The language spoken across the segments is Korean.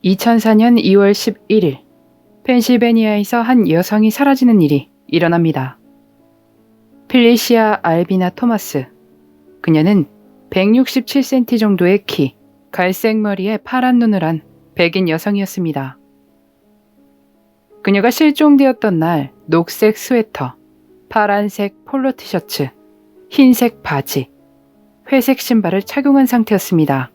2004년 2월 11일, 펜실베니아에서 한 여성이 사라지는 일이 일어납니다. 필리시아 알비나 토마스. 그녀는 167cm 정도의 키, 갈색 머리에 파란 눈을 한 백인 여성이었습니다. 그녀가 실종되었던 날 녹색 스웨터, 파란색 폴로 티셔츠, 흰색 바지, 회색 신발을 착용한 상태였습니다.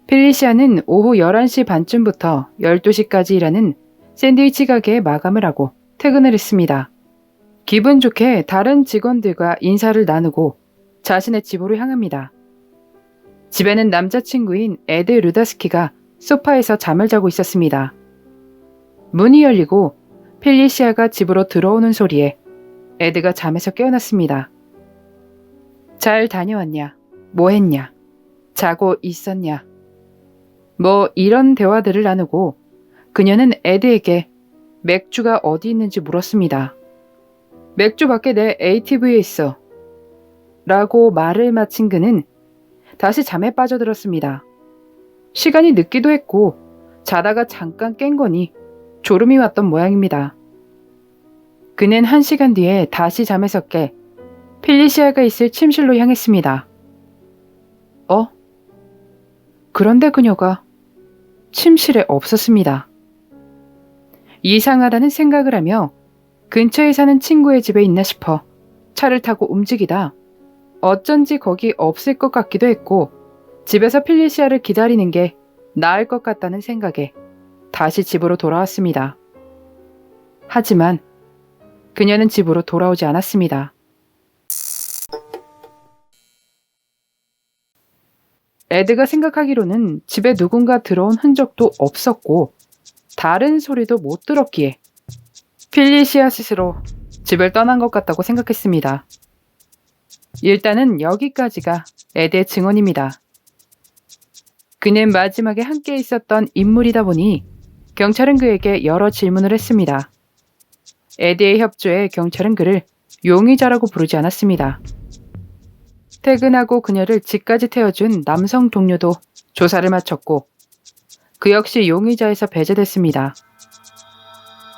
필리시아는 오후 11시 반쯤부터 12시까지 일하는 샌드위치 가게에 마감을 하고 퇴근을 했습니다. 기분 좋게 다른 직원들과 인사를 나누고 자신의 집으로 향합니다. 집에는 남자친구인 에드 루다스키가 소파에서 잠을 자고 있었습니다. 문이 열리고 필리시아가 집으로 들어오는 소리에 에드가 잠에서 깨어났습니다. 잘 다녀왔냐? 뭐 했냐? 자고 있었냐? 뭐 이런 대화들을 나누고 그녀는 에드에게 맥주가 어디 있는지 물었습니다. 맥주 밖에 내 ATV에 있어. 라고 말을 마친 그는 다시 잠에 빠져들었습니다. 시간이 늦기도 했고 자다가 잠깐 깬 거니 졸음이 왔던 모양입니다. 그는 1시간 뒤에 다시 잠에서 깨 필리시아가 있을 침실로 향했습니다. 그런데 그녀가 침실에 없었습니다. 이상하다는 생각을 하며 근처에 사는 친구의 집에 있나 싶어 차를 타고 움직이다 어쩐지 거기 없을 것 같기도 했고 집에서 필리시아를 기다리는 게 나을 것 같다는 생각에 다시 집으로 돌아왔습니다. 하지만 그녀는 집으로 돌아오지 않았습니다. 에드가 생각하기로는 집에 누군가 들어온 흔적도 없었고 다른 소리도 못 들었기에 필리시아 스스로 집을 떠난 것 같다고 생각했습니다. 일단은 여기까지가 에드의 증언입니다. 그는 마지막에 함께 있었던 인물이다 보니 경찰은 그에게 여러 질문을 했습니다. 에드의 협조에 경찰은 그를 용의자라고 부르지 않았습니다. 퇴근하고 그녀를 집까지 태워준 남성 동료도 조사를 마쳤고 그 역시 용의자에서 배제됐습니다.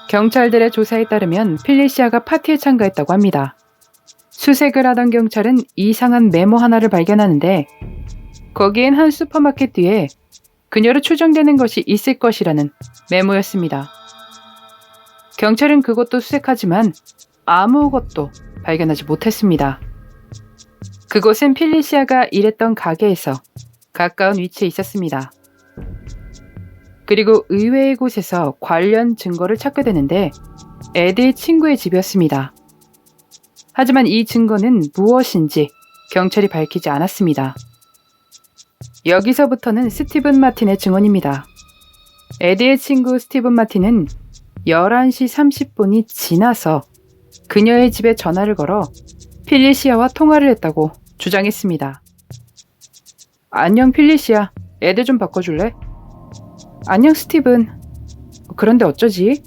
경찰들의 조사에 따르면 필리시아가 파티에 참가했다고 합니다. 수색을 하던 경찰은 이상한 메모 하나를 발견하는데 거기엔 한 슈퍼마켓 뒤에 그녀로 추정되는 것이 있을 것이라는 메모였습니다. 경찰은 그것도 수색하지만 아무것도 발견하지 못했습니다. 그곳은 필리시아가 일했던 가게에서 가까운 위치에 있었습니다. 그리고 의외의 곳에서 관련 증거를 찾게 되는데 에드의 친구의 집이었습니다. 하지만 이 증거는 무엇인지 경찰이 밝히지 않았습니다. 여기서부터는 스티븐 마틴의 증언입니다. 에드의 친구 스티븐 마틴은 11시 30분이 지나서 그녀의 집에 전화를 걸어 필리시아와 통화를 했다고 주장했습니다. 안녕 필리시아, 에드 좀 바꿔줄래? 안녕 스티븐. 그런데 어쩌지?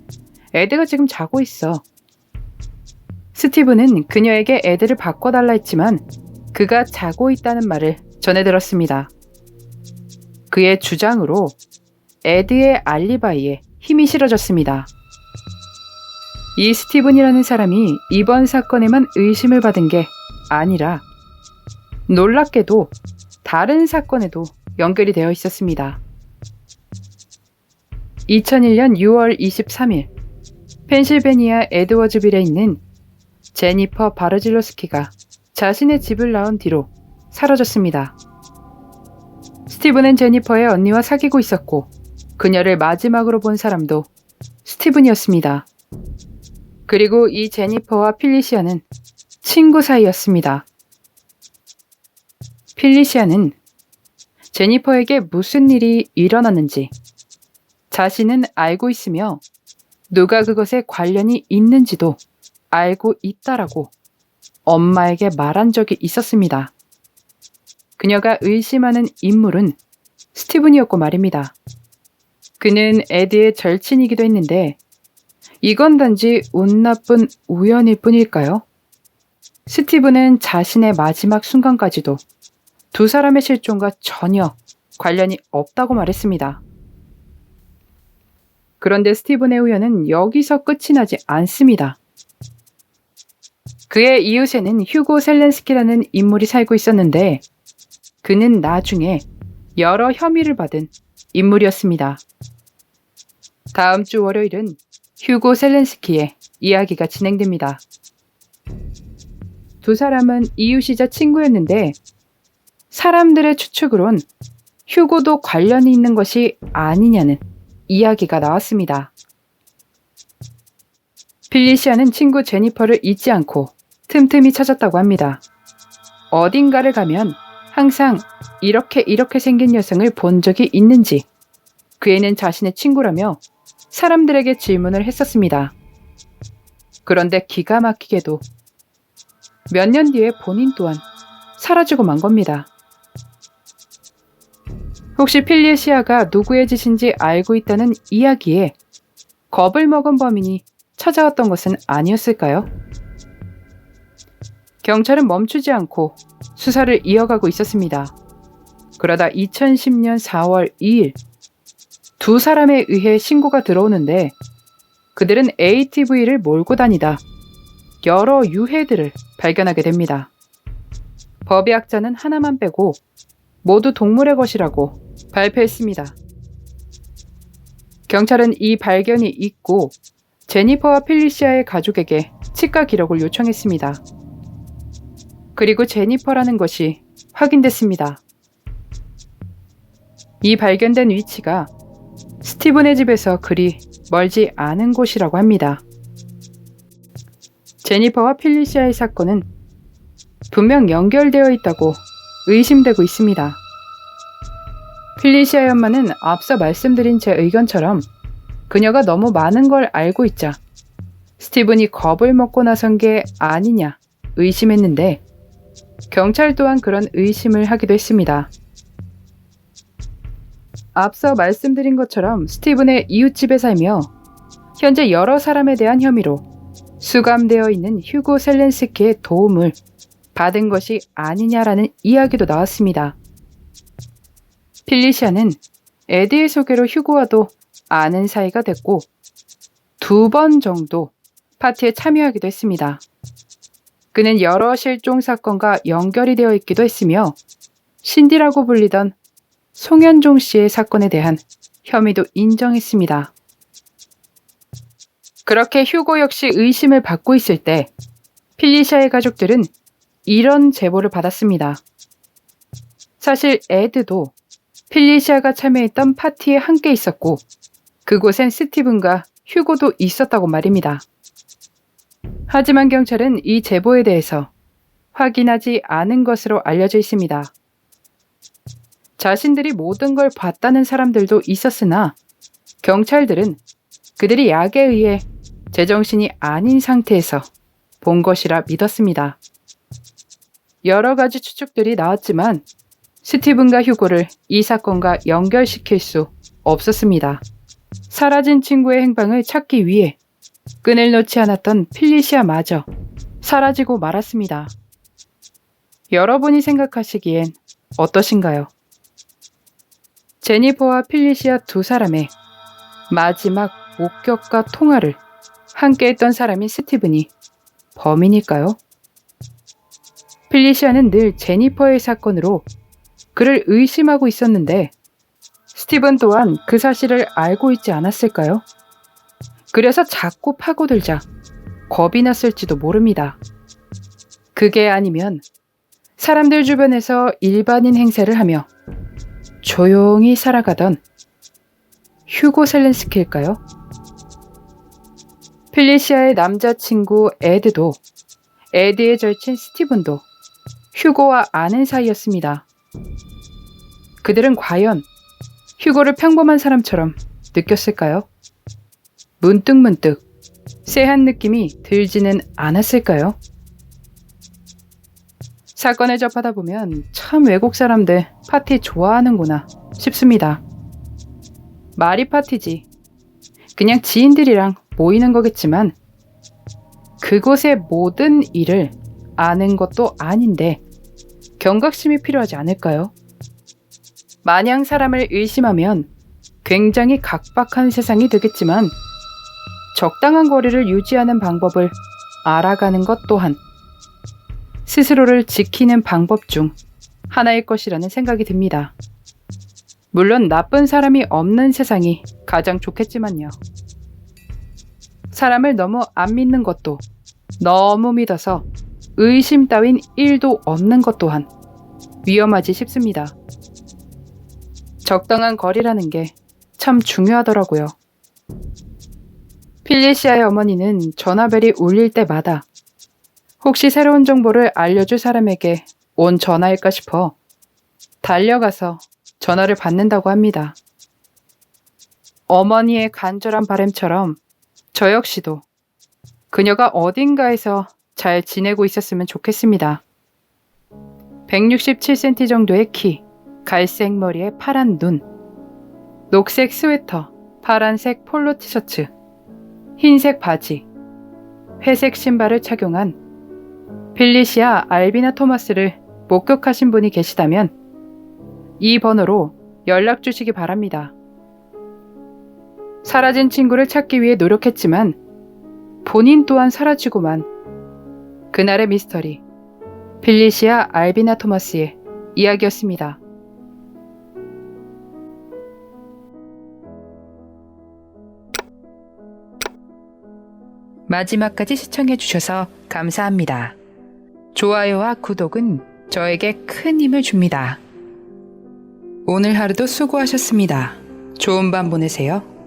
에드가 지금 자고 있어. 스티븐은 그녀에게 에드를 바꿔달라 했지만 그가 자고 있다는 말을 전해 들었습니다. 그의 주장으로 에드의 알리바이에 힘이 실어졌습니다. 이 스티븐이라는 사람이 이번 사건에만 의심을 받은 게 아니라 놀랍게도 다른 사건에도 연결이 되어 있었습니다. 2001년 6월 23일 펜실베니아 에드워즈빌에 있는 제니퍼 바르질로스키가 자신의 집을 나온 뒤로 사라졌습니다. 스티븐은 제니퍼의 언니와 사귀고 있었고 그녀를 마지막으로 본 사람도 스티븐이었습니다. 그리고 이 제니퍼와 필리시아는 친구 사이였습니다. 필리시아는 제니퍼에게 무슨 일이 일어났는지 자신은 알고 있으며 누가 그것에 관련이 있는지도 알고 있다라고 엄마에게 말한 적이 있었습니다. 그녀가 의심하는 인물은 스티븐이었고 말입니다. 그는 에드의 절친이기도 했는데 이건 단지 운 나쁜 우연일 뿐일까요? 스티븐은 자신의 마지막 순간까지도 두 사람의 실종과 전혀 관련이 없다고 말했습니다. 그런데 스티븐의 우연은 여기서 끝이 나지 않습니다. 그의 이웃에는 휴고 셀렌스키라는 인물이 살고 있었는데 그는 나중에 여러 혐의를 받은 인물이었습니다. 다음 주 월요일은 휴고 셀렌스키의 이야기가 진행됩니다. 두 사람은 이웃이자 친구였는데 사람들의 추측으론 휴고도 관련이 있는 것이 아니냐는 이야기가 나왔습니다. 필리시아는 친구 제니퍼를 잊지 않고 틈틈이 찾았다고 합니다. 어딘가를 가면 항상 이렇게 생긴 여성을 본 적이 있는지 그 애는 자신의 친구라며 사람들에게 질문을 했었습니다. 그런데 기가 막히게도 몇 년 뒤에 본인 또한 사라지고 만 겁니다. 혹시 필리시아가 누구의 짓인지 알고 있다는 이야기에 겁을 먹은 범인이 찾아왔던 것은 아니었을까요? 경찰은 멈추지 않고 수사를 이어가고 있었습니다. 그러다 2010년 4월 2일 두 사람에 의해 신고가 들어오는데 그들은 ATV를 몰고 다니다 여러 유해들을 발견하게 됩니다. 법의학자는 하나만 빼고 모두 동물의 것이라고 발표했습니다. 경찰은 이 발견이 있고 제니퍼와 필리시아의 가족에게 치과 기록을 요청했습니다. 그리고 제니퍼라는 것이 확인됐습니다. 이 발견된 위치가 스티븐의 집에서 그리 멀지 않은 곳이라고 합니다. 제니퍼와 필리시아의 사건은 분명 연결되어 있다고 의심되고 있습니다. 필리시아의 엄마는 앞서 말씀드린 제 의견처럼 그녀가 너무 많은 걸 알고 있자 스티븐이 겁을 먹고 나선 게 아니냐 의심했는데 경찰 또한 그런 의심을 하기도 했습니다. 앞서 말씀드린 것처럼 스티븐의 이웃집에 살며 현재 여러 사람에 대한 혐의로 수감되어 있는 휴고 셀렌스키의 도움을 받은 것이 아니냐라는 이야기도 나왔습니다. 필리시아는 에디의 소개로 휴고와도 아는 사이가 됐고 2번 정도 파티에 참여하기도 했습니다. 그는 여러 실종 사건과 연결이 되어 있기도 했으며 신디라고 불리던 송현종 씨의 사건에 대한 혐의도 인정했습니다. 그렇게 휴고 역시 의심을 받고 있을 때 필리시아의 가족들은 이런 제보를 받았습니다. 사실 에드도 필리시아가 참여했던 파티에 함께 있었고 그곳엔 스티븐과 휴고도 있었다고 말입니다. 하지만 경찰은 이 제보에 대해서 확인하지 않은 것으로 알려져 있습니다. 자신들이 모든 걸 봤다는 사람들도 있었으나 경찰들은 그들이 약에 의해 제정신이 아닌 상태에서 본 것이라 믿었습니다. 여러 가지 추측들이 나왔지만 스티븐과 휴고를 이 사건과 연결시킬 수 없었습니다. 사라진 친구의 행방을 찾기 위해 끈을 놓지 않았던 필리시아마저 사라지고 말았습니다. 여러분이 생각하시기엔 어떠신가요? 제니퍼와 필리시아 두 사람의 마지막 목격과 통화를 함께했던 사람인 스티븐이 범인일까요? 필리시아는 늘 제니퍼의 사건으로 그를 의심하고 있었는데 스티븐 또한 그 사실을 알고 있지 않았을까요? 그래서 자꾸 파고들자 겁이 났을지도 모릅니다. 그게 아니면 사람들 주변에서 일반인 행세를 하며 조용히 살아가던 휴고 셀렌스키일까요? 필리시아의 남자친구 에드도 에드의 절친 스티븐도 휴고와 아는 사이였습니다. 그들은 과연 휴고를 평범한 사람처럼 느꼈을까요? 문득문득 쎄한 느낌이 들지는 않았을까요? 사건을 접하다 보면 참 외국 사람들 파티 좋아하는구나 싶습니다. 말이 파티지. 그냥 지인들이랑 모이는 거겠지만 그곳의 모든 일을 아는 것도 아닌데 경각심이 필요하지 않을까요? 마냥 사람을 의심하면 굉장히 각박한 세상이 되겠지만 적당한 거리를 유지하는 방법을 알아가는 것 또한 스스로를 지키는 방법 중 하나일 것이라는 생각이 듭니다. 물론 나쁜 사람이 없는 세상이 가장 좋겠지만요. 사람을 너무 안 믿는 것도, 너무 믿어서 의심 따윈 1도 없는 것 또한 위험하지 싶습니다. 적당한 거리라는 게 참 중요하더라고요. 필리시아의 어머니는 전화벨이 울릴 때마다 혹시 새로운 정보를 알려줄 사람에게 온 전화일까 싶어 달려가서 전화를 받는다고 합니다. 어머니의 간절한 바람처럼 저 역시도 그녀가 어딘가에서 잘 지내고 있었으면 좋겠습니다. 167cm 정도의 키, 갈색 머리에 파란 눈, 녹색 스웨터, 파란색 폴로 티셔츠, 흰색 바지, 회색 신발을 착용한 필리시아 알비나 토마스를 목격하신 분이 계시다면 이 번호로 연락 주시기 바랍니다. 사라진 친구를 찾기 위해 노력했지만 본인 또한 사라지고만 그날의 미스터리, 필리시아 알비나 토마스의 이야기였습니다. 마지막까지 시청해주셔서 감사합니다. 좋아요와 구독은 저에게 큰 힘을 줍니다. 오늘 하루도 수고하셨습니다. 좋은 밤 보내세요.